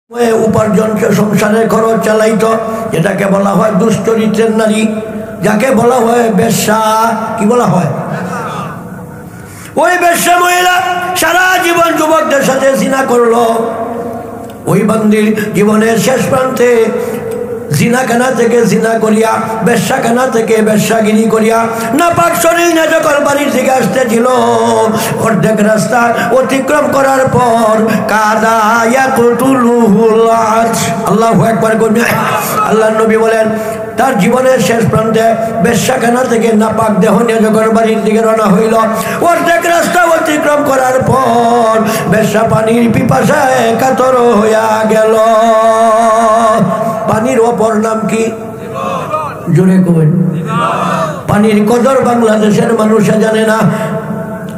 উপার্জন সংসারের খরচ চালাইতো, যেটাকে বলা হয় দুশ্চরিত্রের নারী, যাকে বলা হয় বেশ্যা। কি বলা হয়? ওই বেশ্যা মহিলা সারা জীবন যুবকদের সাথে জিনা করলো। ওই বান্দির জীবনের শেষ প্রান্তে জিনাখানা থেকে জিনা করিয়া, বেশ্যাখানা থেকে বেশ্যাগিরি করিয়া নাপাক শরীর নিয়ে যখন বাড়ির দিকে আসতেছিল, অর্ধেক রাস্তা অতিক্রম করার পর আল্লাহু আকবার করবে। আল্লাহর নবী বলেন, তার জীবনের শেষ প্রান্তে বেশ্যাখানা থেকে নাপাক দেহ নিয়ে যখন বাড়ির দিকে রওনা হইল, অর্ধেক রাস্তা অতিক্রম করার পর বেশ্যা পানির পিপাসায় কাতর হইয়া গেল। পানির অপর নাম কি? জোরে কই। পানির কদর বাংলাদেশের মানুষে জানে না,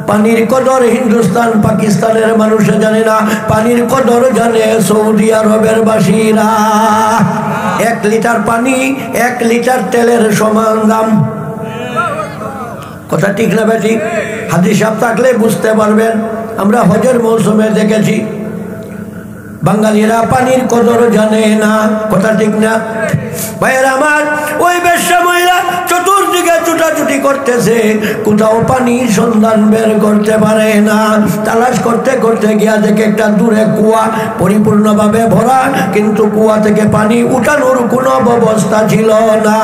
পানির কদর হিন্দুস্তান পাকিস্তানের মানুষে জানে না, পানির কদর জানে সৌদি আরবের বাসীরা। 1 লিটার পানি 1 লিটার তেলের সমান দাম। কথা ঠিক না বেঠিক? হাদিস সাহেব থাকলে বুঝতে পারবেন। আমরা হজের মৌসুমে দেখেছি বাঙালিরা পানির কদর জানে না। কথা ঠিক না ভাইয়েরা আমার? ওই বেশ্যা মহিলা চতুর্দিকে ছুটাছুটি করতেছে, কোথাও পানির সন্ধান বের করতে পারে না। তালাশ করতে করতে গিয়া দেখে একটা দূরে কুয়া পরিপূর্ণভাবে ভরা, কিন্তু কুয়া থেকে পানি উঠানোর কোনো ব্যবস্থা ছিল না।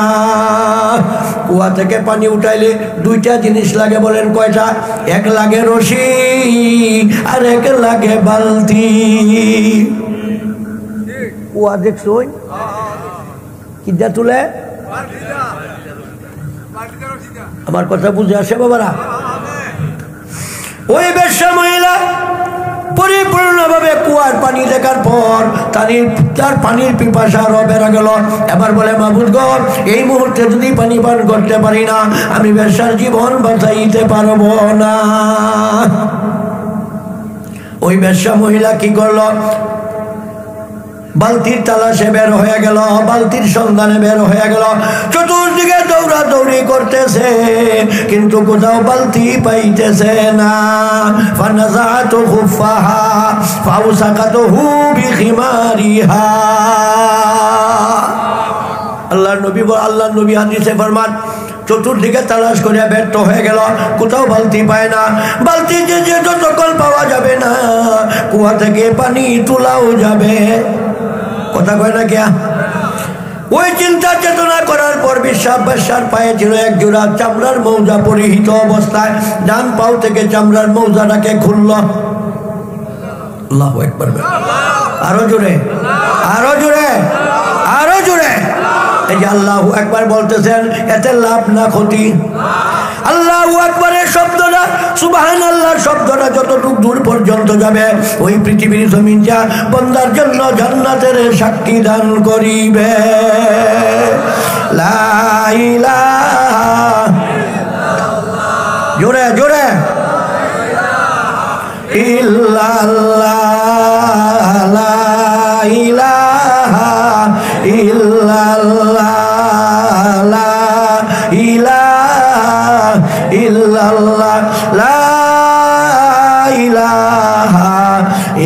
কুয়া থেকে পানি উঠাইলে 2টা জিনিস লাগে, বলেন কয়টা? 1 লাগে রশি আর 1 লাগে বালতি। কুয়া দেখছো কিদা তুলে? আমার কথা বুঝে আসে বাবারা? ওই বেশ্যা মহিলা পরিপূর্ণভাবে কুয়ার পানি দেখার পর তার পানির পিপাসা আরো বেড়ে গেল। এবার বলে, মাবুদ গো, এই মুহূর্তে যদি পানি পান করতে পারি না, আমি বেশ্যার জীবন বাঁচাইতে পারবো না। ওই বেশ্যা মহিলা কি করলো? বালতির তালাশে বের হয়ে গেল, বালতির সন্ধানে বের হয়ে গেল, চতুর্দিকে দৌড়াদৌড়ি করতেছে, কিন্তু কোথাও বালতি পাইতেছে না। ফানাযাতু খুফাহা ফাওসাকাতুহু বিখিমারিহা। আল্লাহর নবী হাদিসে ফরমান, চতুর্দিকে তালাশ করে ব্যর্থ হয়ে গেল, কোথাও বালতি পায় না। বালতি যে যতক্ষণ পাওয়া যাবে না, কুয়া থেকে পানি তোলাও যাবে। কথা কয় না কে? ওই চিন্তা চেতনা করার পর বেশ্যার পায়ে ছিল 1 জোড়া চামড়ার মৌজা পরিহিত অবস্থায়। ডান পাও থেকে চামড়ার মৌজাটাকে খুলল। আল্লাহু আকবার। আরো জোরে, আরো জোরে, আরো জোরে। এই যে আল্লাহু আকবার বলতেছেন, এতে লাভ না ক্ষতি? আল্লাহু আকবারের শব্দটা, সুবহানাল্লাহর শব্দটা যতটুকু দূর পর্যন্ত যাবে, ওই পৃথিবীর জমিন যা বান্দার জন্য জান্নাতের সাক্ষী দান করিবে। লা ইলাহা ইল্লাল্লাহ, জোরে জোরে, ইল্লাল্লাহ, লা ইলাহা ইল্লাল্লাহ, লা ইলাহা ইল্লাল্লাহ, লা ইলাহা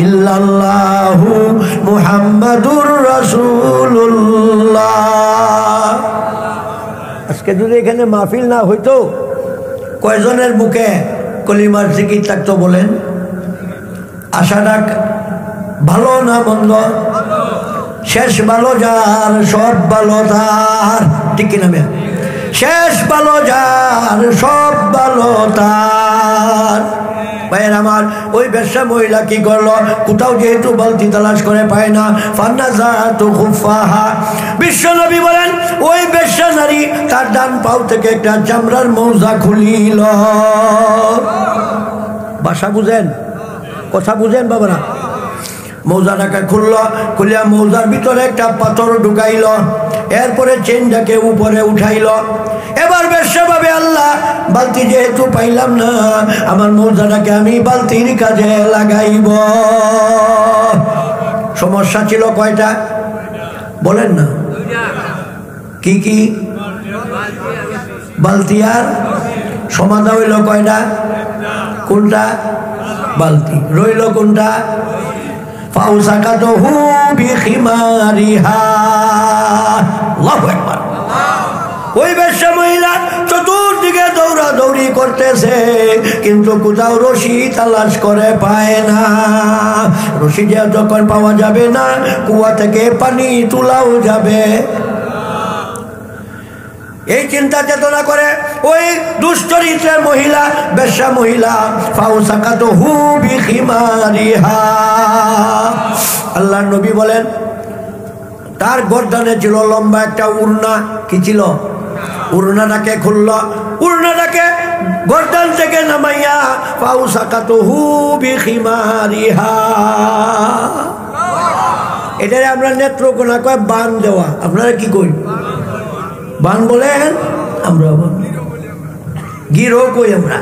ইল্লাল্লাহু মুহাম্মাদুর রাসূলুল্লাহ। আজকে যদি এখানে মাহফিল না হইতো, কয়জনের মুখে কলিমার জিকির থাকতো বলেন? আশাটা ভালো না মন্দ? শেষ ভালো যার, সব ভালো তার। ঠিক কিনা? শেষ ভালো যার, সব ভালো তার। ভাইয়ের আমার, ওই বেশ্যা মহিলা কি করলো? কোথাও যেহেতু বালতি তালাশ করে পায় না, ফানাযাতু খুফাহা। বিশ্বনবী বলেন, ওই বেশ্যা নারী তার ডান পাও থেকে একটা চামড়ার মৌজা খুলিল। ভাষা বুঝেন? কথা বুঝেন বাবারা? মৌজাটাকে খুলিয়া মৌজার ভিতরে একটা পাথর ঢুকাইল, এরপরে চেনটাকে উপরে উঠাইল। এবার বেশ্যা ভাবে, আল্লাহ, বালতি যেহেতু পাইলাম না, আমার মৌজাটাকে আমি বালতির কাজে লাগাইব। সমস্যা ছিল কয়টা? বলেন না। কি কি? বালতি আর সমাধা হইল কয়টা? কোনটা? বালতি। রইল কোনটা? ফাউসাকাতুহু বিখিমারিহা। আল্লাহু আকবার। ওই বেশ্যা মহিলা চতুর্দিকে দৌড়াদৌড়ি করতেছে, কিন্তু কোথাও রশি তালাশ করে পায় না। রশি যখন পাওয়া যাবে না, কুয়া থেকে পানি তোলাও যাবে। এই চিন্তা চেতনা করে ওই দুশ্চরিত্রের মহিলা, বেশ্যা মহিলা, ফাউসাকাতুহু বিখিমারিহা। আল্লাহর নবী বলেন তার গর্দানে ছিল লম্বা একটা উড়না। কি ছিল? উড়নাটাকে খুলল, উড়নাটাকে গর্দান থেকে নামাইয়া ফাউসাকাতুহু বিখিমারিহা। এটারে আমরা নেত্রকোনা কয় বান দেওয়া। আপনারা কি কই? বান বলেন, আমরা গিরো কই। আমরা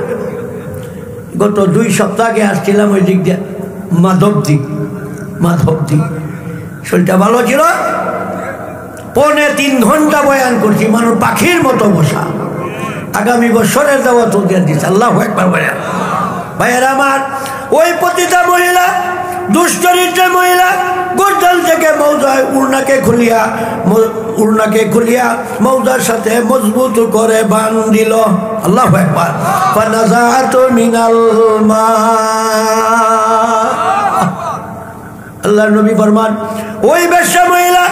গত 2 সপ্তাহ আগে আসছিলাম ওই দিক দিয়ে, মাধবদী। শরীরটা ভালো ছিল, 3.25 ঘন্টা বয়ান করছি, মানুষ পাখির মতো বসা। আগামী বছরের দাওয়াত দিয়ে দিচ্ছে। আল্লাহু আকবার বলেন। ভাইয়েরা আমার, ওই পতিতা মহিলা, দুশ্চরিত্রের মহিলা গর্দান থেকে মৌজায় উড়নাকে খুলিয়া মৌজার সাথে মজবুত করে বান দিল। আল্লাহু আকবার। ফানাজাতু মিনাল মা। আল্লাহর নবী ফরমান ওই বেশ্যা মহিলা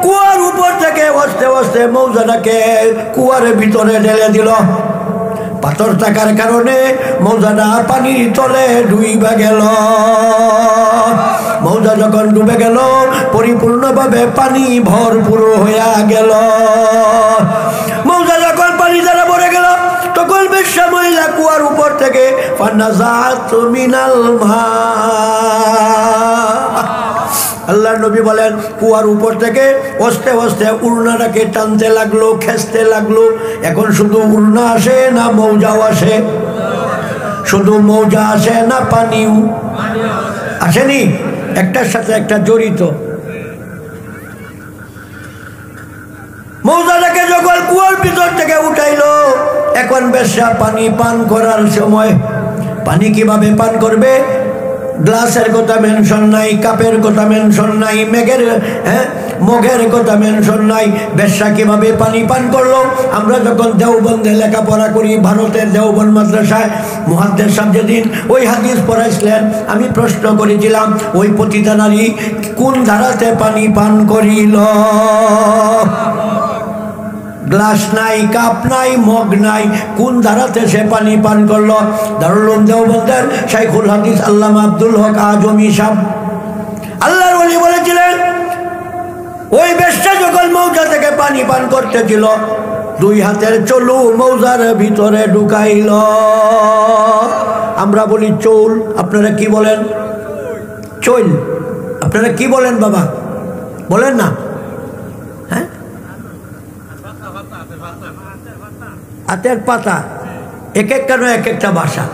কুয়ার উপর থেকে আস্তে আস্তে মৌজাটাকে কুয়ার ভিতরে ঢেলে দিল। পাথর থাকার কারণে মৌজাটা পানির তলে ডুবে গেল। মৌজা যখন ডুবে গেল, পরিপূর্ণভাবে পানি ভরপুর হইয়া গেল। মৌজা যখন পানি দ্বারা ভরে গেল, তখন বেশ্যা মহিলা কুয়ার উপর থেকে ফানাজাতু মিনাল মা। আল্লাহর নবী বলেন কুয়ার উপর থেকে আস্তে আস্তে উড়নাটাকে টানতে লাগলো, খেসতে লাগলো। এখন শুধু উড়না আসে না মৌজাও আসে? শুধু মৌজা আসে না পানিও আসেনি? একটার সাথে একটা জড়িত। মৌজাটাকে যখন কুয়ার ভিতর থেকে উঠাইলো, এখন বেশ্যা পানি পান করার সময়। পানি কিভাবে পান করবে? গ্লাসের কথা মেনশন নাই, কাপের কথা মেনশন নাই, মগের কথা মেনশন নাই। বেশ্যা কিভাবে পানি পান করলো? আমরা যখন দেওবন্দে লেখাপড়া করি, ভারতের দেওবন্দ মাদ্রাসায় মুহাদ্দিস সাহেব যেদিন ওই হাদিস পড়াইছিলেন, আমি প্রশ্ন করেছিলাম ওই পতিতা নারী কোন ধারাতে পানি পান করিল? গ্লাস নাই, কাপ নাই, মগ নাই, কোন ধারাতে সে পানি পান করলো? দারুল উলুম দেওবন্দের শাইখুল হাদিস আল্লামা আব্দুল হক আজমি সাহেব আল্লাহর ওলি বলেছিলেন ওই বেশ্যা যখন মৌজা থেকে পানি পান করতেছিল, 2 হাতের চলু মৌজার ভিতরে ঢুকাইল। আমরা বলি চৌল, আপনারা কি বলেন? চৈল। আপনারা কি বলেন বাবা? বলেন না? হ্যাঁ, হাতের পাতা, এক একটা নয় এক একটা ভাষা।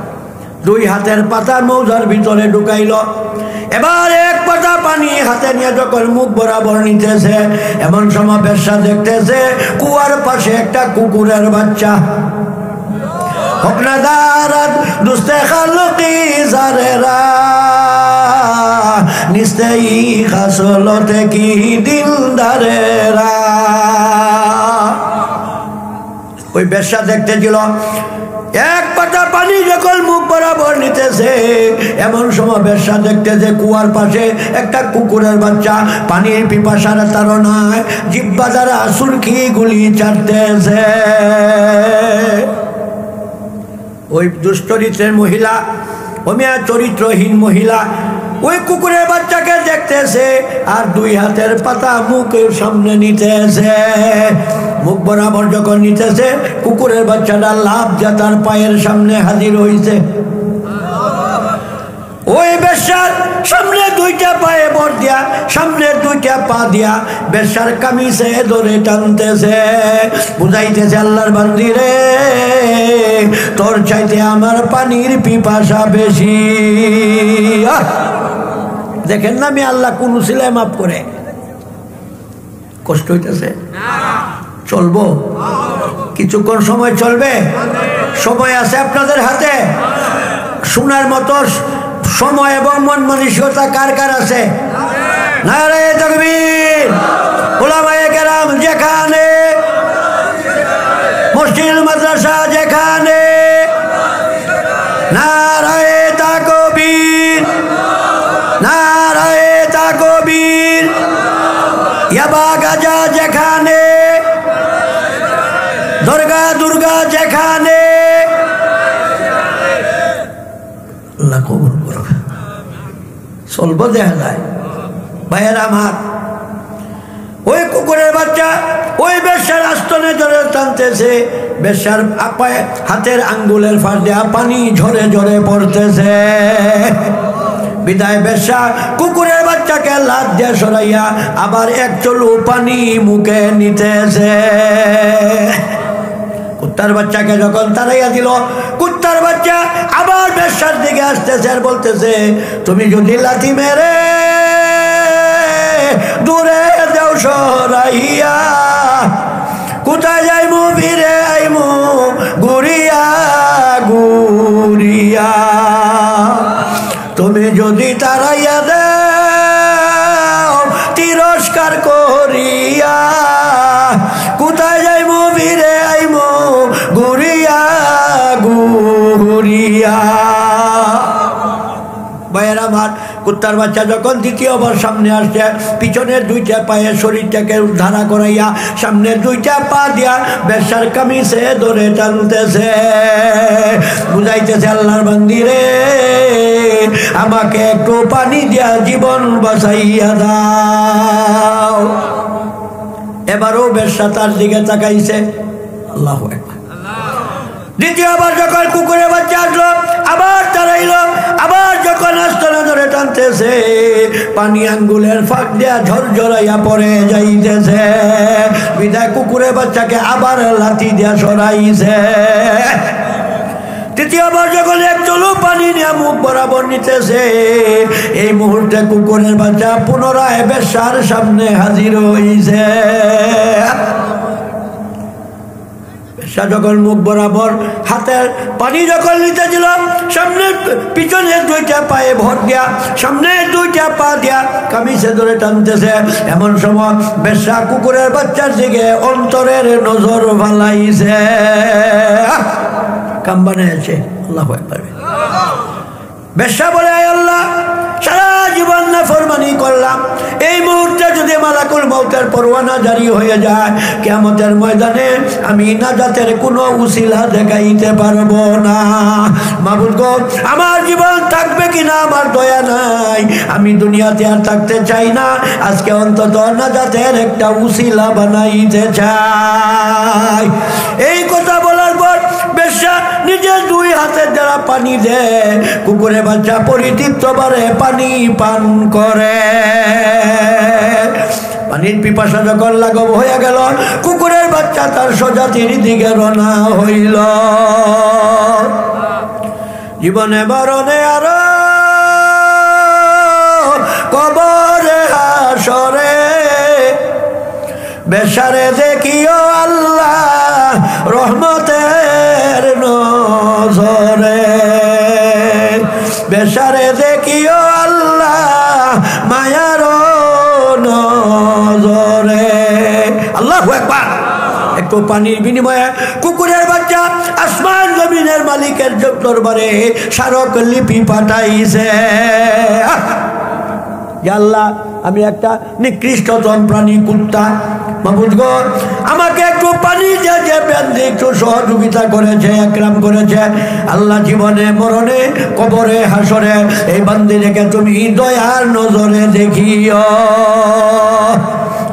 2 হাতের পাতা মৌজার ভিতরে ঢুকাইল। এবার 1 পাতা পানি হাতে নিয়ে যখন মুখ বরাবর নিতেছে, এমন সময় বেশ্যা দেখতেছে কুয়ার পাশে একটা কুকুরের বাচ্চা। হকনাদারাত দুস্তে খালকি জারেরা নিস্তেই খাসলতে কি দিলদারেরা। ওই বেশ্যা দেখতেছিল 1 পাতা পানি যখন মুখ বরাবর নিতেছে, এমন সময় বেশ্যা দেখতেছে কুয়ার পাশে একটা কুকুরের বাচ্চা পানির পিপাসার তাড়নায় জিহ্বা দ্বারা সুরকি গুলি চাটতেছে। ওই দুশ্চরিত্রের মহিলা, অমিয়া চরিত্রহীন মহিলা ওই কুকুরের বাচ্চাকে দেখতেছে আর 2 হাতের পাতা মুখের সামনে নিতেছে। মুখ বরাবর যখন নিতেছে, কুকুরের বাচ্চাটা লাফ দিয়ে তার পায়ের সামনে হাজির হইছে। ওই বেশ্যার সামনে 2টা পায়ে ভর দিয়া, সামনে 2টা পা দিয়া বেশ্যার কামিজে ধরে টানতেছে, বুঝাইতেছে আল্লাহর বান্দি রে, তোর চাইতে আমার পানির পিপাসা বেশি। দেখেন না আমি আল্লাহ কোন উসিলায় মাফ করে। কষ্ট হইতেছে? চলবো কিছুক্ষণ সময়, চলবে সময় আছে আপনাদের হাতে। শোনার মতো সময় এবং মন মানসিকতা কার কার আছে? নারে তাকবীর। উলামায়ে কেরাম যেখানে, মসজিদ মাদ্রাসা যেখানে, নারায়ে তাকবীর, নারায়ে তাকবীর। ইয়াবা গাজা যেখানে, দুর্গা দুর্গা যেখানে, আল্লাহ কবুল করবে। চলব দেখা যায় ভাইয়ের আমার। ওই কুকুরের বাচ্চা ওই বেশ্যার আস্তনে ধরে টানতেছে, বেশ্যার হাতের আঙ্গুলের ফাঁস দেওয়া পানি ঝরে ঝরে পড়তেছে। বিদায় বেশ্যা কুকুরের বাচ্চাকে লাত দিয়ে সরাইয়া আবার এক চলু পানি মুখে নিতেছে। কুত্তার বাচ্চাকে যখন তাড়াইয়া দিল, কুত্তার বাচ্চা আবার বেশ্যার দিকে আসতেছে আর বলতেছে, তুমি যদি লাথি মেরে দূরে দেও সরাইয়া, কোথায় যাইমু ফিরে আইমু ঘুরিয়া ঘুরিয়া। তুমি যদি তাড়াইয়া দেও তিরস্কার করিয়া, কোথায় যাইমু ফিরে আইমু ঘুরিয়া ঘুরিয়া। ভাইয়ের আমার, কুত্তার বাচ্চা যখন দ্বিতীয়বার সামনে আসছে, পিছনের দুইটা পায়ে শরীরটাকে ধারা করাইয়া সামনের দুইটা পা দিয়া বেশ্যার কামিজে ধরে টানতেছে, বুঝাইতেছে, আল্লাহর বান্দি রে, আমাকে একটু পানি দিয়া জীবন বাঁচাইয়া দাও। এবারও বেশ্যা তার দিকে তাকাইছে। আল্লাহু আকবার। দ্বিতীয়বার যখন কুকুরের বাচ্চা আসলো, আবার তাড়াইল, আবার যখন আস্তনা ধরে টানতেছে, পানি আঙ্গুলের ফাঁক দিয়া ঝরঝরাইয়া পড়ে যাইতেছে। বিদায় কুকুরের বাচ্চাকে আবার লাথি দিয়া সরাইছে। তৃতীয়বার যখন এক চলু পানি নিয়ে মুখ বরাবর নিতেছে, এই মুহূর্তে কুকুরের বাচ্চা পুনরায় বেশ্যার সামনে হাজির হইছে। যখন মুখ বরাবর হাতের পানি যখন নিতে ছিল, সামনে পিছনে দুইটা পায়ে ভর দিয়া, সামনে দুইটা পা দিয়া কামিজে ধরে টানতেছে। এমন সময় বেশ্যা কুকুরের বাচ্চার দিকে অন্তরের নজর ভালাইছে, কাম বানিয়েছে। আল্লাহু আকবার। বেশ্যা বলে, আয় আল্লাহ, সারা জীবন নাফরমানি করলাম, এই মুহূর্তে যদি মালাকুল মউতের পরওয়ানা জারি হয়ে যায়, কিয়ামতের ময়দানে আমি নাজাতের কোনো উসিলা দেখাইতে পারবো না। মাবুদ গো, আমার জীবন থাকবে কিনা আমার দয়া নাই, আমি দুনিয়াতে আর থাকতে চাই না, আজকে অন্তত নাজাতের একটা উসিলা বানাইতে চাই। এই কথা বলার পর বেশ্যা নিজের দুই হাতের দ্বারা পানি দেয়, কুকুরে বাচ্চা পরিতৃপ্তবারে পানি পান করে। পানির পিপাসা যখন লাঘব হয়ে গেল, কুকুরের বাচ্চা তার স্বজাতির দিকে রওনা হইল। জীবনে মরণে আর কবরে হাসরে বেশারে দেখিও আল্লাহ রহমতের নজরে, বেশারে দেখিও আল্লাহ মায়ার নজরে। আল্লাহু আকবার। একটু পানির বিনিময়ে কুকুরের বাচ্চা আসমান জমিনের মালিকের দরবারে স্মারক লিপি পাঠাইছে। আল্লাহ, আমি একটা নিকৃষ্টতম প্রাণী কুত্তা, মাবুদ গো, আমাকে একটু পানি দিয়ে বেঁধে একটু সহযোগিতা করেছে, একরাম করেছে। আল্লাহ, জীবনে মরণে কবরে হাসরে এই বান্দিটাকে তুমি দয়ার নজরে দেখিও।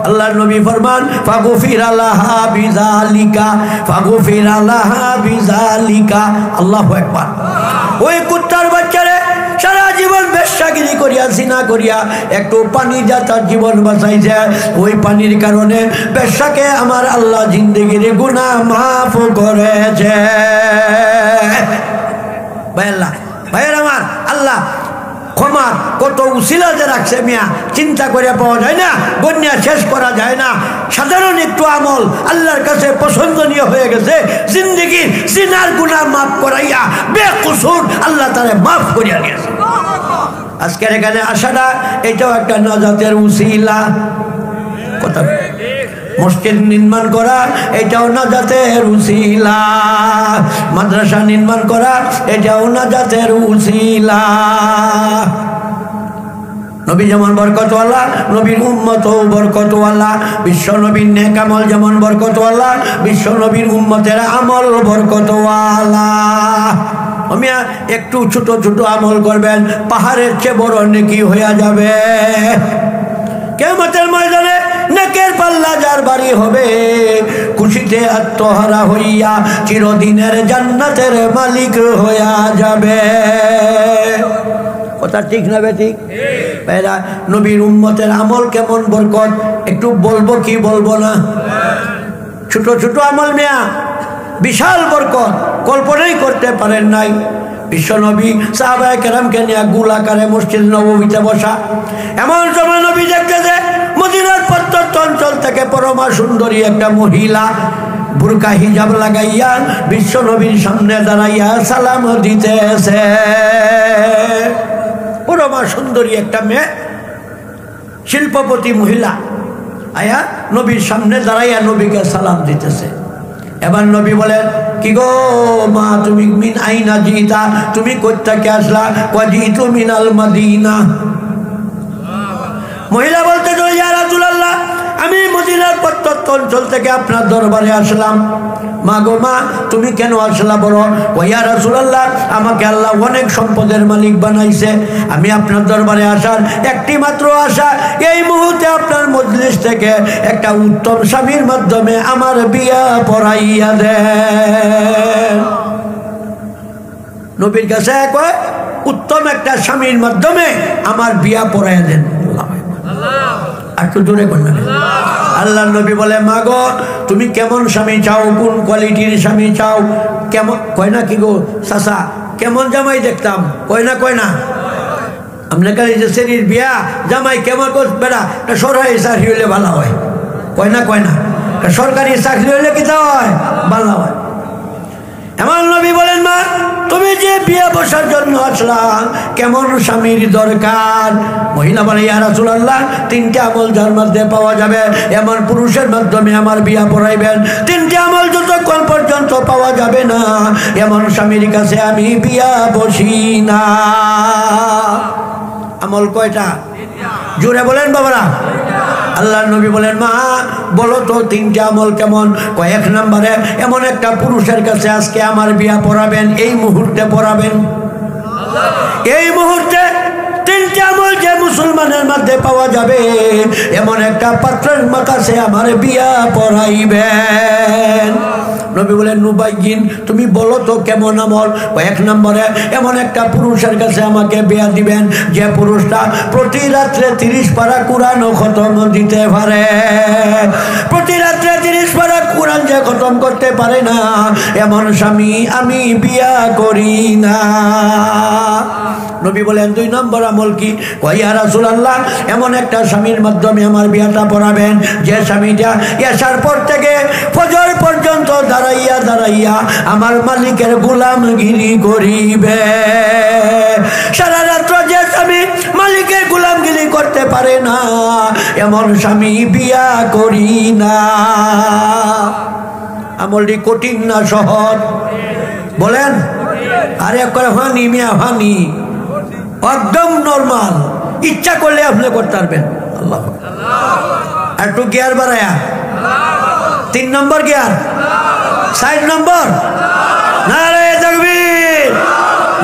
আল্লাহর নবী ফরমান, ফাগফির লাহা বিযালিকা, ফাগফির লাহা বিযালিকা। আল্লাহু আকবার। ওই কুত্তার বাচ্চারে সারা জীবন বেশ্যাগিরি করিয়া জিনা করিয়া একটু পানি যা তার জীবন বাঁচাইছে, ওই পানির কারণে বেশ্যাকে আমার আল্লাহ জিন্দেগির গুনাহ মাফ করেছে। ভাইয়ের আমার, আল্লাহ ক্ষমার কত উসিলাতে রাখছে মিয়া, চিন্তা করে পাওয়া যায় না, গণ্যা শেষ করা যায় না। সাধারণ একটু আমল আল্লাহর কাছে পছন্দনীয় হয়ে গেছে। জিন্দেগির জিনার গুনাহ মাফ করাইয়া বেকসুর আল্লাহ তারে মাফ করিয়া দিয়েছে। আজকের এখানে আসাটা এটাও একটা নাজাতের উসিলা। কথা মসজিদ নির্মাণ করা এটাও নাজাতের উসিলা, মাদ্রাসা নির্মাণ করা এটাও নাজাতের উসিলা। নবী যেমন বরকতওয়ালা, নবীর উম্মতও বরকতওয়ালা। বিশ্ব নবীর নেক আমল যেমন বরকতওয়ালা, বিশ্ব নবীর উম্মতের আমল বরকতওয়ালা। মিয়া একটু ছোট ছোট আমল করবেন, পাহাড়ের চেয়ে বড় নেকি হয়ে যাবে। কিয়ামতের ময়দানে নেকের পাল্লা যার ভারী হবে, খুশিতে আত্মহারা হইয়া চিরদিনের জান্নাতের মালিক হইয়া যাবে। কথা ঠিক না বেঠিক? ভাইরা, নবীর উম্মতের আমল কেমন বরকত একটু বলবো কি বলবো না? ছোট ছোট আমল মিয়া বিশাল বরকত, কল্পনাই করতে পারেন নাই। বিশ্ব নবী সাহাবায়ে কেরামকে নিয়ে গোলাকারে মসজিদ নববীতে বসা। এমন সময় নবী দেখতেছে মদিনার প্রত্যন্ত অঞ্চল থেকে পরমা সুন্দরী একটা মহিলা বুরকা হিজাব লাগাইয়া বিশ্ব নবীর সামনে দাঁড়াইয়া সালাম দিতেছে। পরমা সুন্দরী একটা মেয়ে, শিল্পপতি মহিলা আয়া নবীর সামনে দাঁড়াইয়া নবীকে সালাম দিতেছে। এবার নবী বলেন, কি গো মা, তুমি মিন আইনা জিতা, তুমি কোথা থেকে আসলা? জিতু মিনাল মদিনা। মহিলা বলতে তো, ইয়া রাসূলুল্লাহ, আমি মদিনার প্রত্যন্ত অঞ্চল থেকে আপনার দরবারে আসলাম। মা গো মা, তুমি কেন আসলা? বলো। ইয়া রাসূলুল্লাহ, আমাকে আল্লাহ অনেক সম্পদের মালিক বানাইছে, আমি আপনার দরবারে আসার একটি মাত্র আশা, এই মুহূর্তে আপনার মজলিস থেকে একটা উত্তম স্বামীর মাধ্যমে আমার বিয়া পড়াইয়া দেন। নবীর কাছে কয়, উত্তম একটা স্বামীর মাধ্যমে আমার বিয়া পড়াইয়া দেন। আল্লাহ নবী বলে, মা গো, তুমি কেমন স্বামী চাও? কোন কোয়ালিটির স্বামী চাও? কেমন? কয় না কি গো চাচা, কেমন জামাই দেখতাম? কয় না আপনার কাছে যে শরীর বিয়া জামাই কেমন বেড়া সরকারি চাকরি হইলে ভালো হয়। কয় না সরকারি চাকরি হইলে কি হয়? ভালো হয়। এমন নবী বলেন, মা তুমি যে বিয়ে বসার জন্য আসলা, কেমন স্বামীর দরকার? মহিলা বলে, ইয়া রাসূলুল্লাহ, তিনটা আমল যার মধ্যে পাওয়া যাবে এমন পুরুষের মাধ্যমে আমার বিয়া পড়াইবেন। তিনটা আমল যতক্ষণ পর্যন্ত পাওয়া যাবে না এমন স্বামীর কাছে আমি বিয়া বসি না। আমল কয়টা? জোরে বলেন বাবারা। আল্লাহ নবী বলেন, মা বলো তো তিনটা আমল কেমন? কয়েক নম্বরে এমন একটা পুরুষের কাছে আজকে আমার বিয়া পড়াবেন, এই মুহূর্তে পড়াবেন। এই মুহূর্তে তিনটা আমল যে মুসলমানের মধ্যে পাওয়া যাবে এমন একটা পাত্রের কাছে আমার বিয়া পড়াইবেন। নবী বলেন, নুবাইয়িন, তুমি বলো তো কেমন আমল? এক নম্বরে এমন একটা পুরুষের কাছে আমাকে বিয়া দিবেন যে পুরুষটা প্রতি রাত্রে 30 পারা কোরআন খতম দিতে পারে। প্রতি রাত্রে 30 পারা কোরআন যে খতম করতে পারে না এমন স্বামী আমি বিয়া করি না। নবী বলেন, 2 নম্বর আমল কি? ইয়া রাসূলুল্লাহ, এমন একটা স্বামীর মাধ্যমে আমার বিয়াটা পড়াবেন যে স্বামীটা এশার পর থেকে ফজর পর্যন্ত দাঁড়াইয়া আমার মালিকের গোলামগিরি করিবে। সারা রাত্র যে স্বামী মালিকের গোলামগিরি করতে পারে না এমন স্বামী বিয়া করি না। আমলটি কঠিন না সহজ? বলেন। আরে করে হানি মিয়া, হানি একদম নরমাল, ইচ্ছা করলে আপনি করতে পারবেন। আল্লাহ আর একটু গিয়ার বাড়ায়া 3 নম্বর গিয়ার, 4 নম্বর নারায়ে তাকবীর,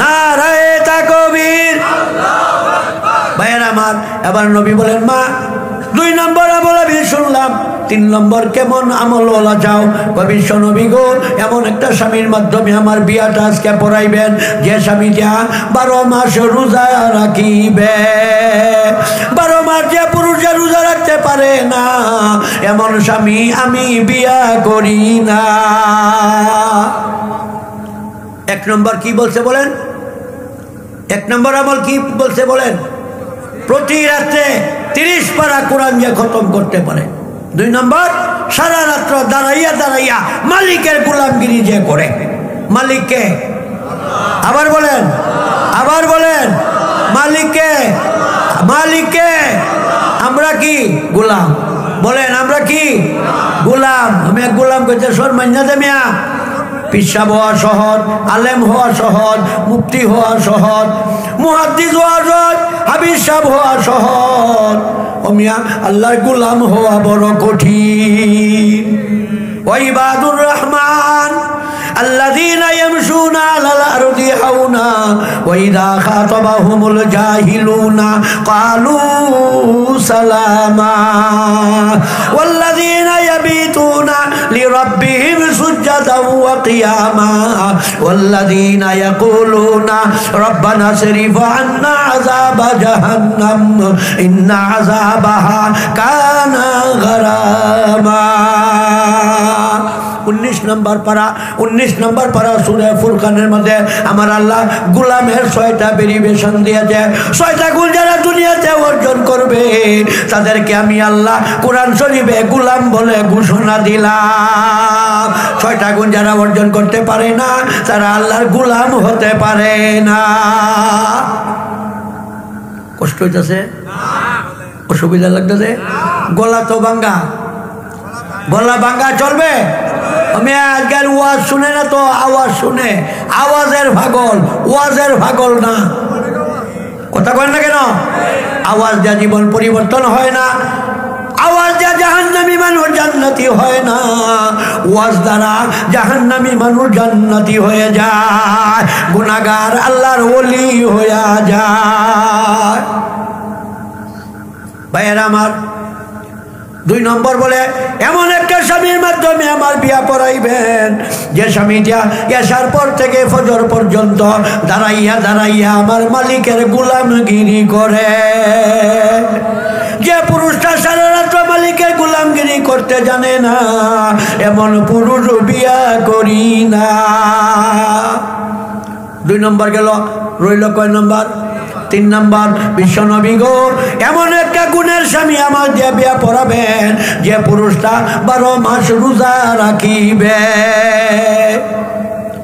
নারায়ে তাকবীর। ভাইয়েরা আমার, এবার নবী বলেন, মা 2 নম্বর আমল আমি শুনলাম, 3 নম্বর কেমন আমল ওলা যাও? বিশ্ব নবী গো, এমন একটা স্বামীর মাধ্যমে আমার বিয়াটা আজকে পড়াইবেন যে স্বামীটা 12 মাস রোজা রাখিবে। 12 মাস যে পুরুষে রোজা রাখতে পারে না এমন স্বামী আমি বিয়া করি না। 1 নম্বর কি বলছে বলেন? 1 নম্বর আমল কি বলছে বলেন? প্রতি রাত্রে 30 পারা কোরআন যে খতম করতে পারে। 2 নম্বর, সারা রাত্র দাঁড়াইয়া মালিকের গোলামগিরি যে করে। মালিককে আবার বলেন, মালিককে মালিককে আমরা কি গোলাম বলেন আমরা কি গোলাম আমি এক গোলাম কইতে সর মাইনা দে মিয়া পিসাব হওয়া সহজ আলেম হওয়া সহজ মুফতি হওয়া সহজ মুহাদ্দিস হওয়া সহজ হাবিব সাহেব হওয়া সহজ ও মিয়া আল্লাহর গোলাম হওয়া বড় কঠিন ওয়া ইবাদুর রহমান الذين يمشون على الأرض هونا وإذا خاطبهم الجاهلون قالوا سلاما والذين يبيتون لربهم سجدا وقياما والذين يقولون ربنا اصرف عنا عذاب جهنم إن عذابها كان غراما 19 নম্বর পারা সূরা ফুরকানের মধ্যে আমার আল্লাহ গোলামের 6টা ভেরিয়েশন দিয়েছে 6টা গুণ যারা দুনিয়াতে অর্জন করবে তাদেরকে আমি আল্লাহ কোরআন শরীফে গোলাম বলে ঘোষণা দিলাম 6টা গুণ যারা অর্জন করতে পারে না তারা আল্লাহর গোলাম হতে পারে না কষ্ট হইতেছে অসুবিধা লাগতেছে গলা তো ভাঙ্গা গলা ভাঙ্গা চলবে আমি আজকাল ওয়াজ শুনে না তো আওয়াজ শুনে আওয়াজের পাগল না কথা কয় না কেন আওয়াজ যা জীবন পরিবর্তন হয় না আওয়াজ যা জাহান্নামী মানুষ জান্নাতি হয় না ওয়াজ দ্বারা জাহান্নামী মানুষ জান্নাতি হয়ে যায় গুনাহগার আল্লাহর ওলি হয়ে যায় ভাইয়েরা আমার 2 নম্বর বলে এমন একটা স্বামীর মাধ্যমে আমার বিয়া পড়াইবেন যে স্বামীটা এশার পর থেকে ফজর পর্যন্ত দাঁড়াইয়া আমার মালিকের গোলামগিরি করে যে পুরুষটা সারা রাত মালিকের গোলামগিরি করতে জানে না এমন পুরুষ বিয়া করি না 2 নম্বর গেল রইল কয় নম্বর 3 নম্বর বিশ্ব নবী গো এমন একটা গুণের স্বামী আমার দিয়ে বিয়া পড়াবেন যে পুরুষটা 12 মাস রোজা রাখিবে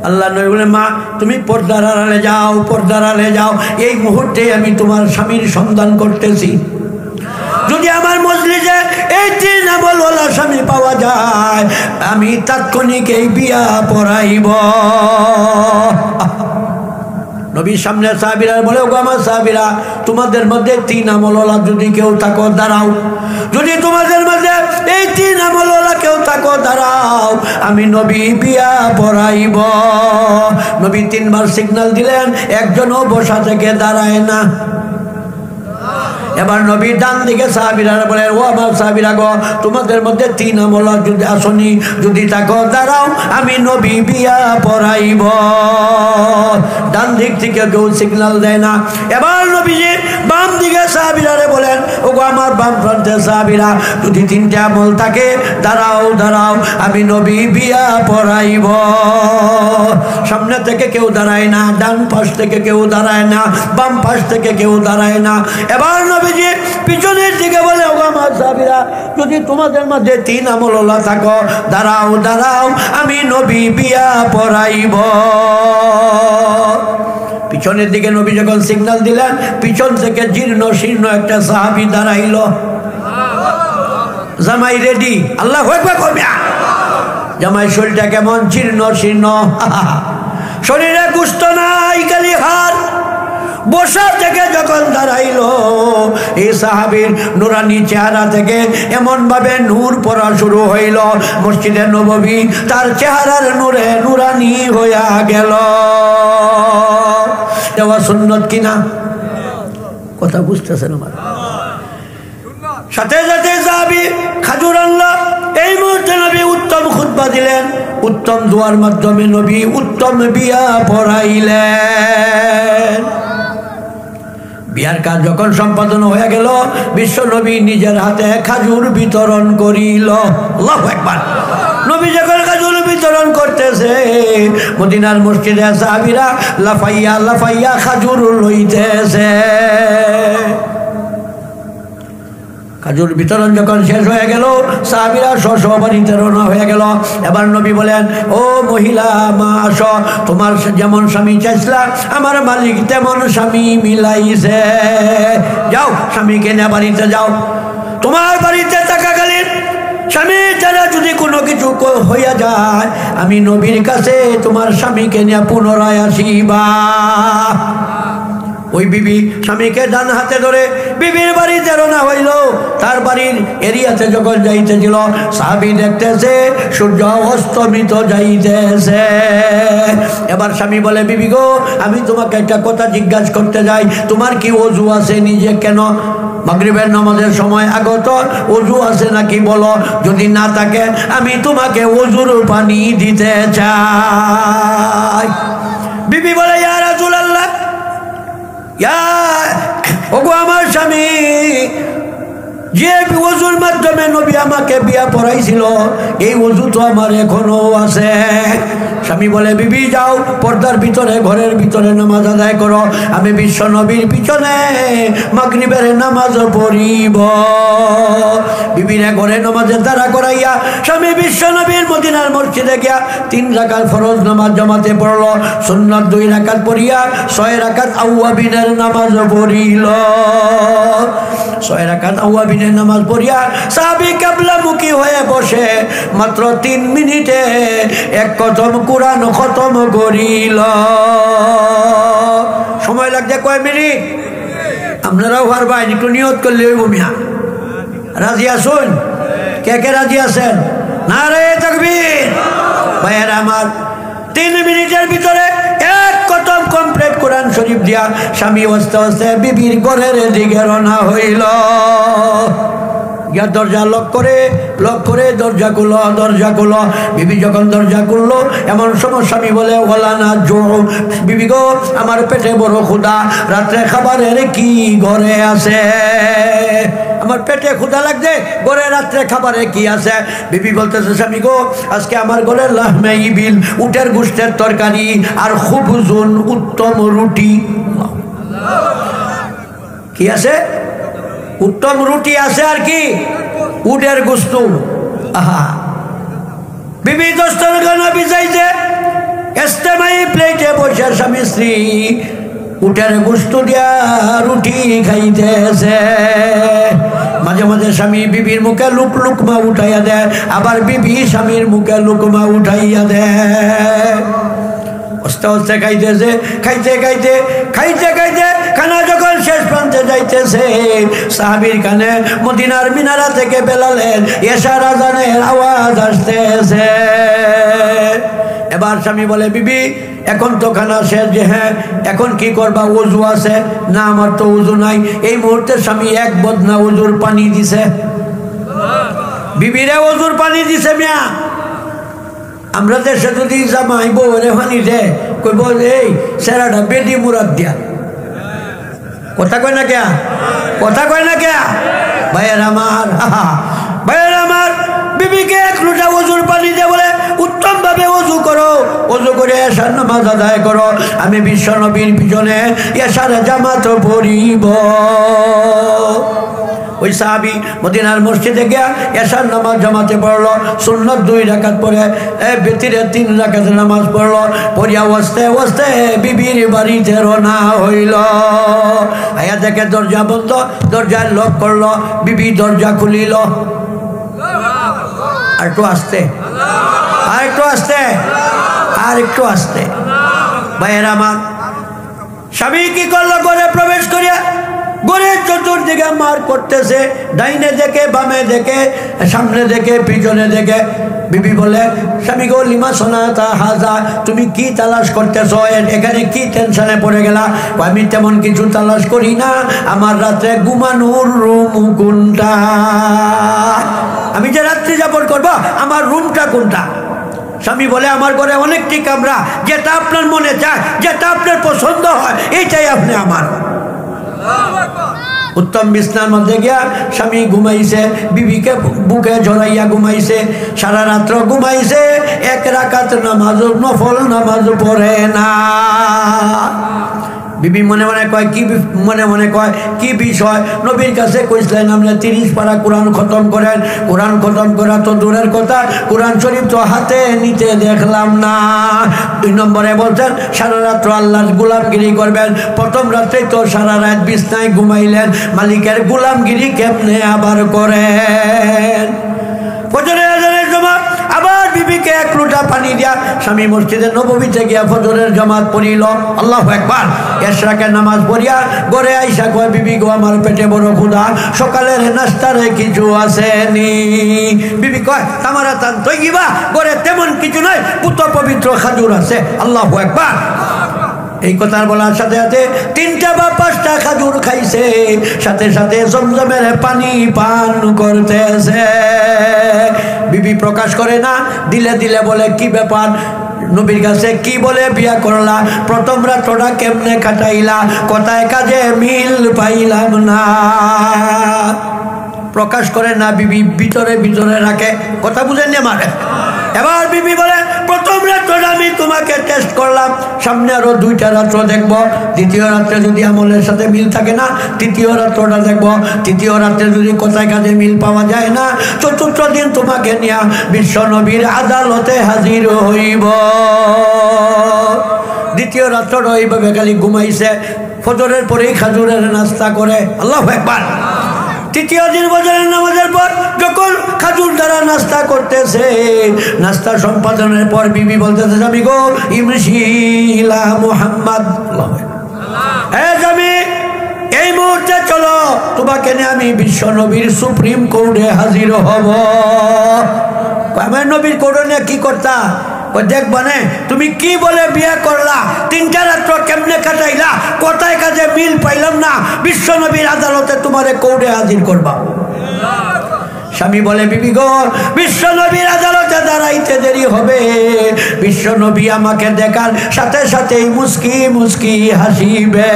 আল্লাহ নবী বলে মা তুমি পর্দার আড়ালে যাও এই মুহূর্তে আমি তোমার স্বামীর সন্ধান করতেছি যদি আমার মজলিসে এই 3 আমলওয়ালা স্বামী পাওয়া যায় আমি তাৎক্ষণিক এই বিয়া পড়াইব নবীর সামনে সাহাবীরা বলে ওগো আমার সাহাবীরা তোমাদের মধ্যে 3 আমলওয়ালা যদি কেউ থাকো দাঁড়াও যদি তোমাদের মধ্যে এই 3 আমলওয়ালা কেউ থাকো দাঁড়াও আমি নবী বিয়া পড়াইব নবী 3 বার সিগন্যাল দিলেন একজনও বসা থেকে দাঁড়ায় না এবার নবী ডান দিকে সাহাবীরা বলেন ও আমার সাহাবীরা গো তোমাদের মধ্যে 3 আমলওয়ালা যদি আসনি যদি থাকো দাঁড়াও আমি নবী বিয়া পড়াইব ডান দিক থেকে কেউ সিগন্যাল দেয় না এবার নবীজি বাম দিকে সাহাবীরা বলেন ওগো আমার বাম প্রান্তে সাহাবীরা যদি 3টা আমল থাকে দাঁড়াও আমি নবী বিয়া পড়াইব সামনে থেকে কেউ দাঁড়ায় না ডান পাশ থেকে কেউ দাঁড়ায় না বাম পাশ থেকে কেউ দাঁড়ায় না এবার নবীজি পিছনের দিকে বলে ওগো আমার সাহাবীরা যদি তোমাদের মধ্যে 3 আমলওয়ালা থাকো দাঁড়াও আমি নবী বিয়া পড়াইব পিছনের দিকে নবী যখন সিগন্যাল দিলেন পিছন থেকে জীর্ণ শীর্ণ একটা সাহাবী দাঁড়াইল জামাই রেডি আল্লাহু আকবার কইয়া জামাই শরীরটা কেমন জীর্ণ শীর্ণ শরীরে গোশত নাই খালি হাড় বসা থেকে যখন দাঁড়াইলো এই সাহাবীর নুরানি চেহারা থেকে এমন ভাবে নূর পড়া শুরু হইল মসজিদে নববী তার চেহারার নূরে নুরানি হইয়া গেল দেওয়া সুন্নত কিনা কথা বুঝতেছেন আমার সাথে সাথে সাহাবী খাজুর আনলো এই মুহূর্তে নবী উত্তম খুতবা দিলেন উত্তম দোয়ার মাধ্যমে নবী উত্তম বিয়া পড়াইলেন বিয়ার কাজ যখন সম্পাদন হয়ে গেল বিশ্ব নবী নিজের হাতে খাজুর বিতরণ করিল আল্লাহু আকবার নবী যখন খাজুর বিতরণ করতেছে মদিনার মসজিদে সাহাবীরা লাফাইয়া খাজুর লইতেছে খাজুর বিতরণ যখন শেষ হয়ে গেল, সাহাবীরা স্ব বাড়িতে রওনা হয়ে গেল। এবার নবী বলেন, ও মহিলা মা আসো, তোমার যেমন স্বামী চাইছিলা আমার মালিক তেমন স্বামী মিলাইছে। যাও স্বামীকে নিয়ে বাড়িতে যাও। তোমার বাড়িতে থাকাকালীন স্বামীর দ্বারা যদি কোনো কিছু হইয়া যায়, আমি নবীর কাছে তোমার স্বামীকে নিয়ে পুনরায় আসিবা। ওই বিবি স্বামীকে ডান হাতে ধরে বিবির বাড়িতে রওনা হইল। তার বাড়ির এরিয়াতে যখন যাইতেছিল, সাহাবী দেখতেছে সূর্য অস্তমিত যাইতেছে। এবার স্বামী বলে, বিবি গো, আমি তোমাকে একটা কথা জিজ্ঞাসা করতে যাই, তোমার কি ওযু আছে? নিজে কেন মাগরিবের নামাজের সময় আগত, ওযু আছে নাকি বলো, যদি না থাকে আমি তোমাকে ওযুর পানি দিতে চাই। বিবি বলে, ইয়া রাসূলুল্লাহ, ওগো আমার স্বামী, যে ওযুর মাধ্যমে নবী আমাকে বিয়া পড়াইছিল, এই ওযু তো আমার এখনো আছে। স্বামী বলে, বিবি যাও পর্দার ভিতরে ঘরের ভিতরে নামাজ আদায় করো, আমি বিশ্ব নবীর পিছনে মাগরিবের নামাজ পড়িব। বিবিরে ঘরে নামাজের দ্বারা করাইয়া স্বামী বিশ্ব নবীর মদিনার মসজিদে গিয়া 3 রাকাত ফরজ নামাজ জামাতে পড়লো, সুন্নাত 2 রাকাত পড়িয়া 6 রাকাত আওয়াবিনের নামাজ পড়িল। 6 রাকাত আওয়াবিনের নামাজ পড়িয়া সাহাবী কিবলামুখী হয়ে বসে মাত্র 3 মিনিটে এক খতম কুরআন খতম করিল। সময় লাগছে কয় মিনিট? আপনারাও পারবেন, একটু নিয়ত করলে হইব। মিয়া রাজি আছেন? কে কে রাজি আছেন? নারে তাকবীর। ভাইয়েরা আমার, 3 মিনিটের ভিতরে এক খতম কমপ্লিট কোরআন শরীফ দিয়া স্বামী আস্তে আস্তে বিবির ঘরের দিকে রওনা হইল। গিয়া দরজা লক করে দরজা খুলো। বিবি যখন দরজা খুললো, এমন সময় স্বামী বলে, ওলা না জো, বিবি গো, আমার পেটে বড় ক্ষুধা, রাত্রে খাবারের কি ঘরে আছে? আমার পেটে ক্ষুধা লাগছে, ঘরে রাত্রে খাবারে কি আছে? বিবি বলতেছে, স্বামী গো, আজকে আমার ঘরে লাহমে ইবিল, উটের গোশতের তরকারি আর খুবজুন, উত্তম রুটি। কি আছে? উত্তম রুটি আছে, আর কি? উটের গোশত। আহা, বিবি দস্তরখানা বিছাইছে, ইস্তেমাই প্লেটে বসে স্বামী স্ত্রী উটের গোশত দিয়া রুটি খাইতেছে। মাঝে মাঝে স্বামী বিবির মুখে লুকমা উঠাইয়া দেয়, আবার বিবি স্বামীর মুখে লুকমা উঠাইয়া দেয়। আস্তে আস্তে খাইতেছে, খাইতে খানা যখন শেষ প্রান্তে যাইতেছে, সাহাবীর কানে মদিনার মিনারা থেকে বেলালের এশার আযানের আওয়াজ আসতেছে। এবার স্বামী বলে, বিবি এখন তো খানা শেষ, যে হ্যাঁ এখন কি করবা, ওযু আছে? না, আমার তো ওযু নাই। এই মুহূর্তে স্বামী এক বদনা ওযুর পানি দিছে, বিবিরে ওযুর পানি দিছে। মিয়া আমরা দেশে যদি জামাই বউরে পানি দেয়, কইব এই সেরাটা বেদি মুরাদ দিয়া। কথা কয় না কে? কথা কয় না কে? ভাইয়ের আমার, ভাইয়ের আমার, বিবিকে 1 লোটা ওযুর পানি দিয়ে বলে, উত্তম ভাবে ওযু করো, ওযু করে এশার নামাজ আদায় করো, আমি বিশ্ব নবীর পিছনে এশার জামাত পড়িব। ওই সাহাবী মদিনার মসজিদে গিয়া এশার নামাজ জামাতে পড়লো, সুন্নাত 2 রাকাত পড়ে বেতিরে 3 রাকাত নামাজ পড়লো। পড়িয়া ওয়াস্তে বিবির বাড়িতে রওনা হইল। আয়া দেখে দরজা বন্ধ, দরজা লক করলো। বিবি দরজা খুলিল। আর একটু আস্তে, আর একটু আস্তে, আর একটু আস্তে। ভাইয়েরা আমার, স্বামী কি করলো? ঘরে প্রবেশ করিয়া ঘরের চতুর্দিকে মার করতেছে, ডাইনে দেখে, বামে দেখে, সামনে দেখে, পিছনে দেখে। বিবি বলে, স্বামী গো, লিমা সোনাতা হাজা, তুমি কি তালাশ করতেছ? এখানে কি টেনশনে পড়ে গেলা? আমি তেমন কিছু তালাশ করি না, আমার রাত্রে ঘুমানোর রুম কোনটা? আমি যে রাত্রি যাপন করবো, আমার রুমটা কোনটা? স্বামী বলে, আমার ঘরে অনেকটি কামরা, যেটা আপনার মনে চায়, যেটা আপনার পছন্দ হয়, এইটাই আপনি আমার। উত্তম বিছনার মধ্যে গিয়া স্বামী ঘুমাইছে, বিবিকে বুকে জড়াইয়া ঘুমাইছে, সারা রাত্র ঘুমাইছে। 1 রাকাত নামাজ, নফল নামাজ পড়ে না। বিবি মনে মনে কয় কি মনে মনে কয় কি বিষয় নবীর কাছে কইছিলেন আমরা 30 পারা কোরআন খতম করেন। কোরআন খতম করা তো দূরের কথা, কোরআন শরীফ তো হাতে নিতে দেখলাম না। 2 নম্বরে বলছেন সারা রাত আল্লাহর গোলামগিরি করবেন। প্রথম রাতে তো সারা রাত বিছনায় ঘুমাইলেন, মালিকের গোলামগিরি কেমনে আবার করেন? ফজরের আজানের সময় আবার বিবিকে 1 লোটা পানি দিয়া স্বামী মসজিদে নববীতে গিয়া ফজরের জামাত পড়িল। আল্লাহু আকবার। এশরাকের নামাজ পড়িয়া ঘরে আইসা কয় বিবি গো আমার পেটে বড় ক্ষুধা, সকালের নাস্তারে কিছু আসেনি। বিবি কয় তামারা তান তৈবা, ঘরে তেমন কিছু নাই, পুত পবিত্র খাজুর আছে। আল্লাহু আকবার। এই কথা বলার সাথে সাথে 3টা বা 5টা খাজুর খাইছে, সাথে সাথে জমজমের পানি পান করতেছে। বিবি প্রকাশ করে না, দিলে দিলে বলে কি ব্যাপার নবীর কাছে কি বলে বিয়া করলা, প্রথম রাতটা কেমনে কাটাইলা, কথায় কাজে মিল পাইলাম না। প্রকাশ করে না, বিবি ভিতরে ভিতরে রাখে। কথা বুঝেন আমার? এবার বিবি বলে প্রথম রাত্রে আমি তোমাকে টেস্ট করলাম, সামনে আরো 2টা রাত্র দেখবো। দ্বিতীয় রাত্রে যদি আমলের সাথে মিল থাকে না, তৃতীয় রাত্রটা দেখবো। তৃতীয় রাত্রে যদি কোথায় কাজে মিল পাওয়া যায় না, চতুর্থ দিন তোমাকে নিয়ে বিশ্ব নবীর আদালতে হাজির হইব। দ্বিতীয় রাত্রটা এইভাবে খালি ঘুমাইছে, ফজরের পরেই খাজুরের নাস্তা করে। আল্লাহু আকবার। তৃতীয় দিন ফজরের নামাজের পর যখন খাজুর দ্বারা নাস্তা করতেছে, নাস্তা সম্পাদনের পর বিবি বলতেছে স্বামী গো ইমশিলা মুহাম্মদ, হ্যাঁ স্বামী এই মুহূর্তে চলো, তোমাকে নিয়ে আমি বিশ্ব নবীর সুপ্রিম কোর্টে হাজির হব। আমার নবীর কোর্টে নিয়ে কি করতা? দেখবানে তুমি কি বলে বিয়ে করলা, 3টা রাত্র কেমনে কাটাইলা, কোথায় কাজে মিল পাইলাম না, বিশ্ব নবীর আদালতে তোমারে কোর্টে হাজির করবা। স্বামী বলে বিবি গো বিশ্ব নবীর আদালতে দাঁড়াইতে দেরি হবে, বিশ্ব নবী আমাকে দেখার সাথে সাথেই মুস্কি মুস্কি হাসিবে।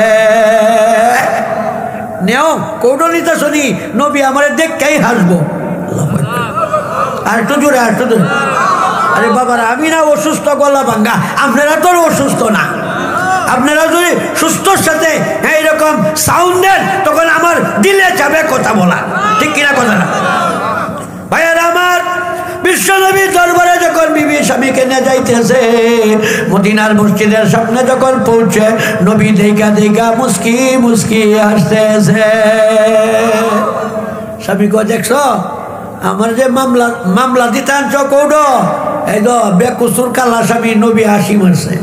নেও কৌটলিতে শুনি নবী আমারে দেখেই হাসবো। আর একটু জোরে, আর একটু জোরে। আরে বাবারা আমি না অসুস্থ, গলা ভাঙ্গা, আপনারা তো অসুস্থ না। আপনারা যদি সুস্থর সাথে এইরকম সাউন্ড দেন তখন আমার দিলে যাবে কথা বলা, ঠিক কিনা কথা না? ভাইয়ারা আমার, বিশ্ব নবীর দরবারে যখন বিবি স্বামীকে নিয়ে যাইতেছে, মদিনার মসজিদের সামনে যখন পৌঁছে, নবী দেখা দেখা মুস্কি মুস্কি হাসতেছে। স্বামী কো দেখছো আমার যে মামলা দিতে আনছ কৌড়ো, এই তো বেকুসুর কালা স্বামী নবী হাসি মারছে।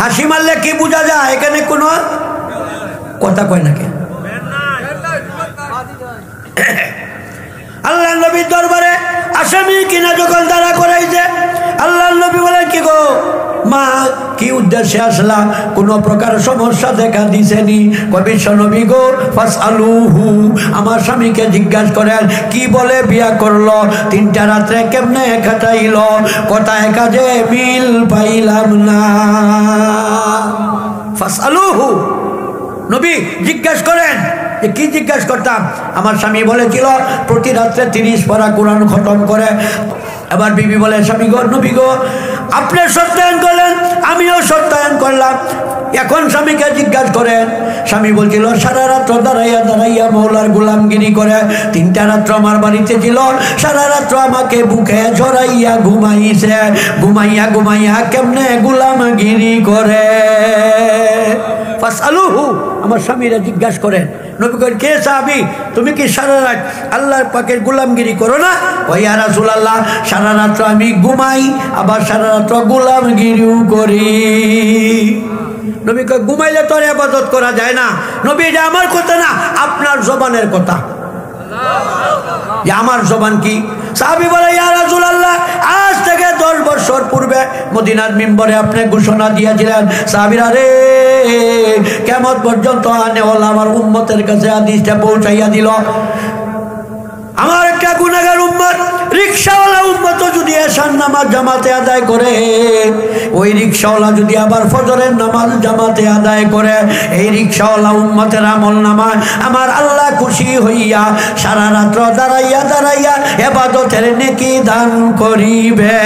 হাসি মারলে কি বোঝা যায়? এখানে কোনো কথা কয় নাকি? আল্লাহ নবীর দরবারে আসামি কিনা যখন দাঁড়া করাইছে, আল্লাহ নবী বলে কি গো মা কি উদ্দেশ্যে আসলাম, কোন প্রকার সমস্যা দেখা দিছেনি? বিশ্ব নবী গো ফাসআলুহু, আমার স্বামীকে জিজ্ঞাসা করেন কি বলে বিয়া করলো, 3টা রাত্রে কেমনে কাটাইল, কোথায় কাজে মিল পাইলাম না। ফাসআলুহু, নবী জিজ্ঞাসা করেন। কি জিজ্ঞাসা করতাম? আমার স্বামী বলেছিল প্রতি রাত্রে 30 পারা কোরআন খতম করে। এবার বিবি বলে স্বামী গো নবী গো আপনি সত্যায়ন করলেন, আমিও সত্যায়ন করলাম, এখন স্বামীকে জিজ্ঞাসা করেন। স্বামী বলছিল সারা রাত্র দাঁড়াইয়া দাঁড়াইয়া মৌলার গোলামগিরি করে, 3টা রাত্র আমার বাড়িতে ছিল, সারা রাত্র আমাকে বুকে ঝরাইয়া ঘুমাইছে, ঘুমাইয়া ঘুমাইয়া কেমনে গোলামগিরি করে। ফাসআলুহু, আমার স্বামীরা জিজ্ঞাসা করেন। নবী করেন কে সাহাবী, তুমি কি সারা রাত আল্লাহর পাকের গোলামগিরি করো না? ও ইয়া রাসূলুল্লাহ, সারা রাত আমি ঘুমাই, আবার সারা রাত গোলামগিরিও করি। নবী কয় ঘুমাইলে তোর ইবাদত করা যায় না। নবী এটা আমার কথা না, আপনার জবানের কথা। আমার জবান কি? সাহাবী বলে ইয়া রাসূলুল্লাহ, আজ থেকে 10 বছর পূর্বে মদিনার মিম্বরে আপনি ঘোষণা দিয়েছিলেন, সাহাবীরা রে কিয়ামত পর্যন্ত আনেওয়ালা আমার উম্মতের কাছে হাদিসটা পৌঁছাইয়া দিল। আমার একটা গুনাহগার উম্মত, রিকশাওয়ালা উম্মত যদি এশার নামাজ জামাতে আদায় করে, ওই রিকশাওয়ালা যদি আবার ফজরের নামাজ জামাতে আদায় করে, এই রিকশাওয়ালা উম্মতের আমল নামায় আমার আল্লাহ খুশি হইয়া সারা রাত্র দাঁড়াইয়া দাঁড়াইয়া ইবাদতের নেকি দান করিবে।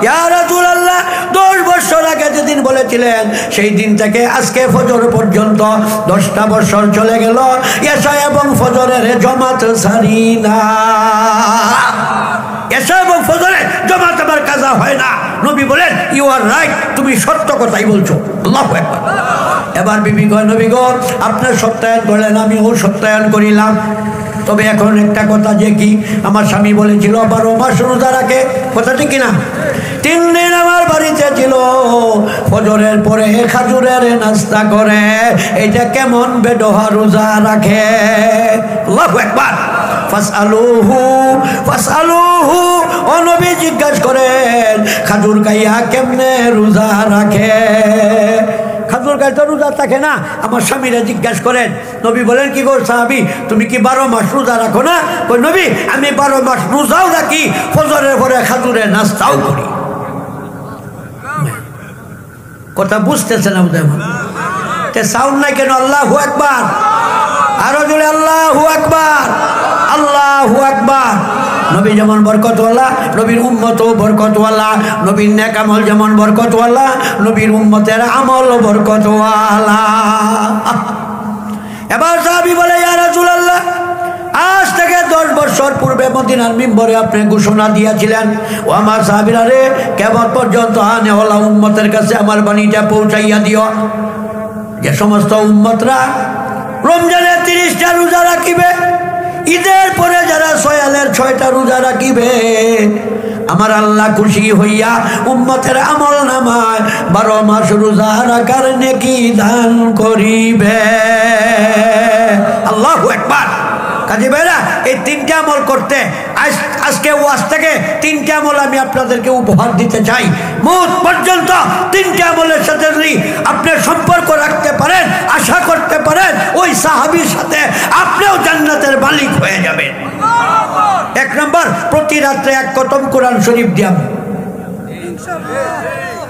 ইয়া রাসূলুল্লাহ, 10 বছর আগে যেদিন বলেছিলেন সেই দিন থেকে আজকে ফজর পর্যন্ত 10টা বছর চলে গেল, এশা এবং ফজরের জামাত ছাড়ি না। এশা এবং ফজরের জামাত আমার কাজা হয় না। নবী বলেন ইউ আর রাইট, তুমি সত্য কথাই বলছো। আল্লাহু আকবার। এবার বিবি কয় নবী গো আপনার সত্যায়ন করলেন, আমিও সত্যায়ন করিলাম। তবে এখন একটা কথা যে কি, আমার স্বামী বলেছিল 12 মাস রোজা রাখে, কথা ঠিক কিনা? 3 দিন আমার বাড়িতে ছিল, ফজরের পরে খাজুরের নাস্তা করে, এটা কেমন বেদোহা রোজা রাখে? আল্লাহু আকবার। ফাসআলুহু ও নবী জিজ্ঞাসা করেন খাজুর খাইয়া কেমনে রোজা রাখে? খাজুর খাই তো রোজা থাকে না। আমার স্বামীরা জিজ্ঞাসা করেন, নবী বলেন কি গো সাহাবী তুমি কি 12 মাস রোজা রাখো না? কই নবী আমি 12 মাস রোজাও রাখি, ফজরের পরে খাজুরের নাস্তাও করি। কথা বুঝতেছেন আমাদের সাউন্ড নাই কেন? আল্লাহু আকবার। আরো জোরে আল্লাহু আকবার, আল্লাহু আকবার। নবী যেমন বরকতওয়ালা, নবীর উম্মতও বরকতওয়ালা। নবীর নেক আমল যেমন বরকতওয়ালা, নবীর উম্মতের আমল বরকতওয়ালা। এবার সাহাবী বলে ইয়া রাসূলুল্লাহ আজ থেকে 10 বছর পূর্বে মদিনার মিম্বরে আপনি ঘোষণা দিয়েছিলেন, ও আমার সাহাবীরা রে কিয়ামত পর্যন্ত আনেওয়ালা উম্মতের কাছে আমার বাণীটা পৌঁছাইয়া দিও, যে সমস্ত উম্মতরা রমজানের 30টা রোজা রাখিবে, ঈদের পরে যারা সয়ালের 6টা রোজা রাখিবে, আমার আল্লাহ খুশি হইয়া উম্মতের আমল নামায় 12 মাস রোজা রাখার নেকি দান করিবে। আল্লাহু আকবার। কাজী ভাইরা এই 3টা আমল করতে আজকে ওয়াজ থেকে 3টা আমল আমি আপনাদেরকে উপহার দিতে চাই। মওত পর্যন্ত 3টা আমলের সাথে যদি আপনি সম্পর্ক রাখতে পারেন, আশা করতে পারেন ওই সাহাবীর সাথে আপনিও জান্নাতের মালিক হয়ে যাবেন। 1 নম্বর, প্রতি রাত্রে 1 খতম কোরআন শরীফ দিয়াম।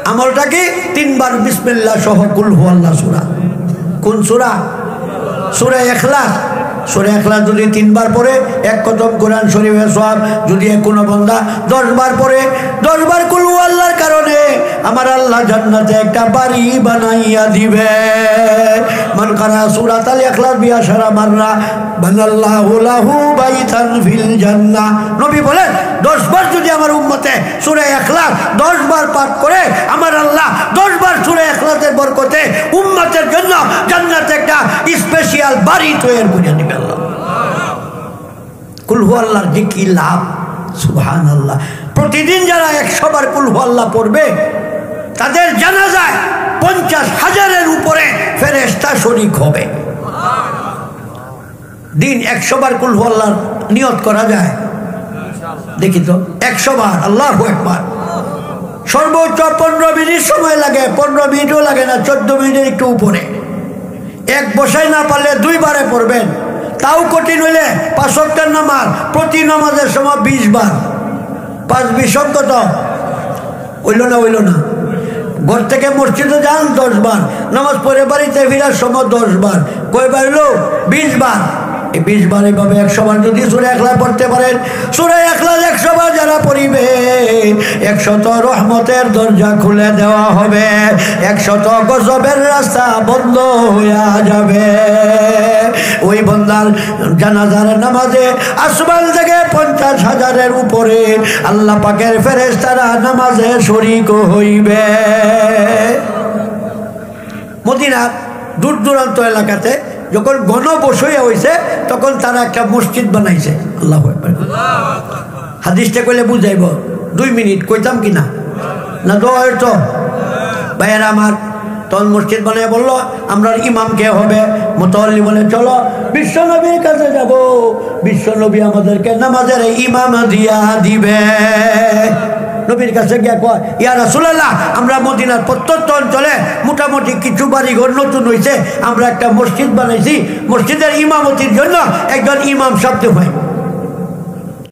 আমলটা কি? 3 বার বিসমিল্লাহ সহ কুল হুয়াল্লাহ সূরা। কোন সূরা? সূরা ইখলাস। সূরা ইখলাস যদি 3 বার পড়ে 1 খতম কোরআন শরীফের সওয়াব। যদি কোনো বান্দা 10 বার পড়ে 10 বার কুল হুয়াল্লাহর কারণে আমার আল্লাহ জান্নাতে একটা বাড়ি বানাইয়া দিবে। মান কারা সূরাতুল ইখলাস বিআশরা মাররা বানাল্লাহু লাহু বাইতান ফিল জান্নাহ। নবী বলেন 10 বার যদি আমার উম্মতে সূরা ইখলাস 10 বার পাঠ করে আমার আল্লাহ 10 বার সূরা ইখলাসের বরকতে উম্মতের জন্য জান্নাতে একটা স্পেশাল বাড়ি তৈরি করে দিবে আল্লাহ। কুল হুয়াল্লাহর যে কি লাভ, সুবহানাল্লাহ। প্রতিদিন যারা 100 বার কুল হুয়াল্লাহ পড়বে তাদের জানাজায় 50,000-এর উপরে ফেরেশতা শরীক হবে। দিন 100 বার কুল হুয়াল্লাহর নিয়ত করা যায়? দেখি তো 100 বার। আল্লাহু আকবার। সর্বোচ্চ 15 মিনিট সময় লাগে, 15 মিনিটও লাগে না, 14 মিনিটের একটু উপরে। 1 বসায় না পারলে 2 বারে পড়বেন, তাও কঠিন হইলে 5 ওয়াক্তের নামাজ, প্রতি নামাজের সময় 20 বার। 5 20 কত হইল না? ঘর থেকে মসজিদে যান 10 বার, নামাজ পড়ে বাড়িতে ফিরার সময় 10 বার, কয়বার হইল? 20 বার। এই 20 বার এইভাবে 100 বার যদি সূরা ইখলাস পড়তে পারেন, সূরা ইখলাস 100 বার যারা পড়িবে 100 রহমতের দরজা খুলে দেওয়া হবে, 100 গজবের রাস্তা বন্ধ হইয়া যাবে। ওই বান্দার জানাজার নামাজে আসমান থেকে 50,000-এর উপরে আল্লাহ পাকের ফেরেশতারা নামাজে শরীক হইবে। মদিনার দূর দূরান্ত এলাকাতে যখন গণবসতি হয়েছে তখন তারা একটা মসজিদ বানাইছে। আল্লাহু আকবার। হাদিসটা কইলে বুঝাইব 2 মিনিট কইতাম কিনা না? তো ভাইয়েরা আমার, তখন মসজিদ বানিয়ে বললো আমরা ইমাম কে হবে? মুতাওয়াল্লি বলে চলো বিশ্বনবীর কাছে যাব, বিশ্বনবী আমাদেরকে নামাজের ইমাম দিয়া দিবে। নবীর কাছে গিয়া কয় ইয়া রাসূলুল্লাহ আমরা মদিনার প্রত্যন্ত অঞ্চলে মোটামুটি কিছু বাড়িঘর নতুন হয়েছে, আমরা একটা মসজিদ বানাইছি, মসজিদের ইমামতির জন্য একজন ইমাম সাহেব হয়।